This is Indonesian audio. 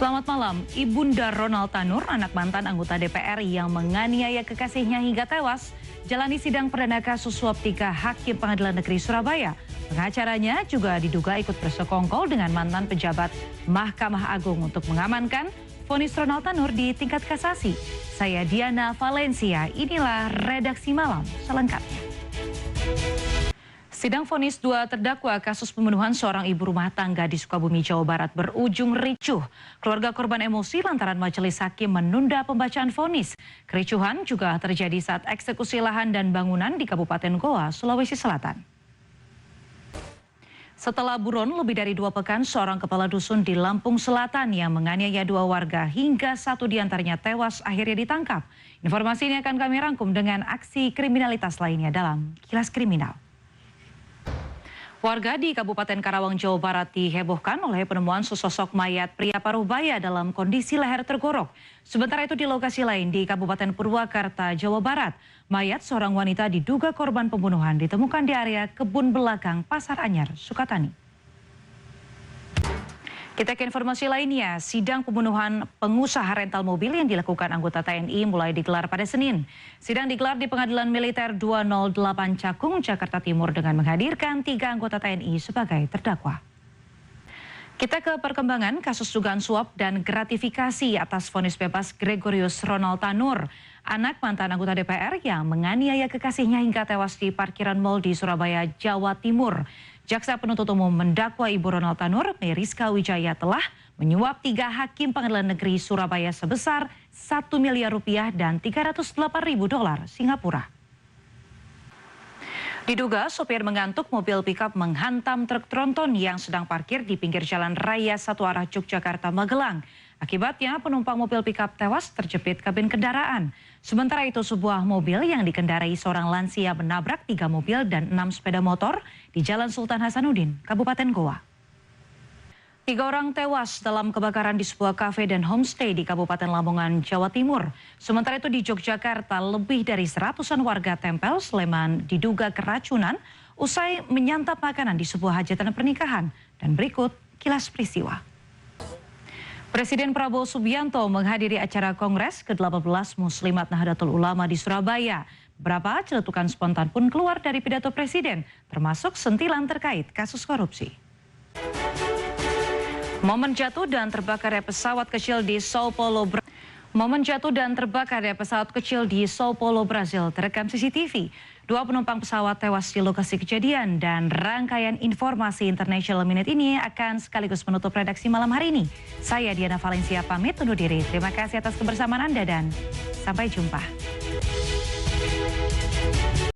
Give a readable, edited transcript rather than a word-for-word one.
Selamat malam, Ibunda Ronald Tanur, anak mantan anggota DPR yang menganiaya kekasihnya hingga tewas, jalani sidang perdana kasus suap 3 Hakim Pengadilan Negeri Surabaya. Pengacaranya juga diduga ikut bersekongkol dengan mantan pejabat Mahkamah Agung untuk mengamankan vonis Ronald Tanur di tingkat kasasi. Saya Diana Valencia, inilah redaksi malam selengkapnya. Sidang vonis 2 terdakwa kasus pembunuhan seorang ibu rumah tangga di Sukabumi, Jawa Barat berujung ricuh. Keluarga korban emosi lantaran majelis hakim menunda pembacaan vonis. Kericuhan juga terjadi saat eksekusi lahan dan bangunan di Kabupaten Goa, Sulawesi Selatan. Setelah buron lebih dari 2 pekan, seorang kepala dusun di Lampung Selatan yang menganiaya 2 warga hingga 1 diantaranya tewas akhirnya ditangkap. Informasi ini akan kami rangkum dengan aksi kriminalitas lainnya dalam Kilas Kriminal. Warga di Kabupaten Karawang, Jawa Barat dihebohkan oleh penemuan sesosok mayat pria paruh baya dalam kondisi leher tergorok. Sementara itu di lokasi lain di Kabupaten Purwakarta, Jawa Barat, mayat seorang wanita diduga korban pembunuhan ditemukan di area kebun belakang Pasar Anyar, Sukatani. Kita ke informasi lainnya, sidang pembunuhan pengusaha rental mobil yang dilakukan anggota TNI mulai digelar pada Senin. Sidang digelar di Pengadilan Militer 208 Cakung, Jakarta Timur dengan menghadirkan 3 anggota TNI sebagai terdakwa. Kita ke perkembangan kasus dugaan suap dan gratifikasi atas vonis bebas Gregorius Ronald Tanur, anak mantan anggota DPR yang menganiaya kekasihnya hingga tewas di parkiran mal di Surabaya, Jawa Timur. Jaksa penuntut umum mendakwa Ibu Ronald Tanur, Meriska Wijaya, telah menyuap 3 hakim pengadilan negeri Surabaya sebesar Rp1 miliar dan $308.000 Singapura. Diduga sopir mengantuk, mobil pickup menghantam truk tronton yang sedang parkir di pinggir jalan raya satu arah Yogyakarta Magelang. Akibatnya penumpang mobil pickup tewas terjepit kabin kendaraan. Sementara itu sebuah mobil yang dikendarai seorang lansia menabrak 3 mobil dan 6 sepeda motor di Jalan Sultan Hasanuddin, Kabupaten Goa. 3 orang tewas dalam kebakaran di sebuah kafe dan homestay di Kabupaten Lamongan, Jawa Timur. Sementara itu di Yogyakarta, lebih dari 100-an warga Tempel, Sleman diduga keracunan usai menyantap makanan di sebuah hajatan pernikahan. Dan berikut kilas peristiwa. Presiden Prabowo Subianto menghadiri acara Kongres ke-18 Muslimat Nahdlatul Ulama di Surabaya. Beberapa celetukan spontan pun keluar dari pidato Presiden, termasuk sentilan terkait kasus korupsi. Momen jatuh dan terbakarnya pesawat kecil di Sao Paulo, Brazil terekam CCTV. 2 penumpang pesawat tewas di lokasi kejadian dan rangkaian informasi International Minute ini akan sekaligus menutup redaksi malam hari ini. Saya Diana Valencia pamit undur diri. Terima kasih atas kebersamaan Anda dan sampai jumpa.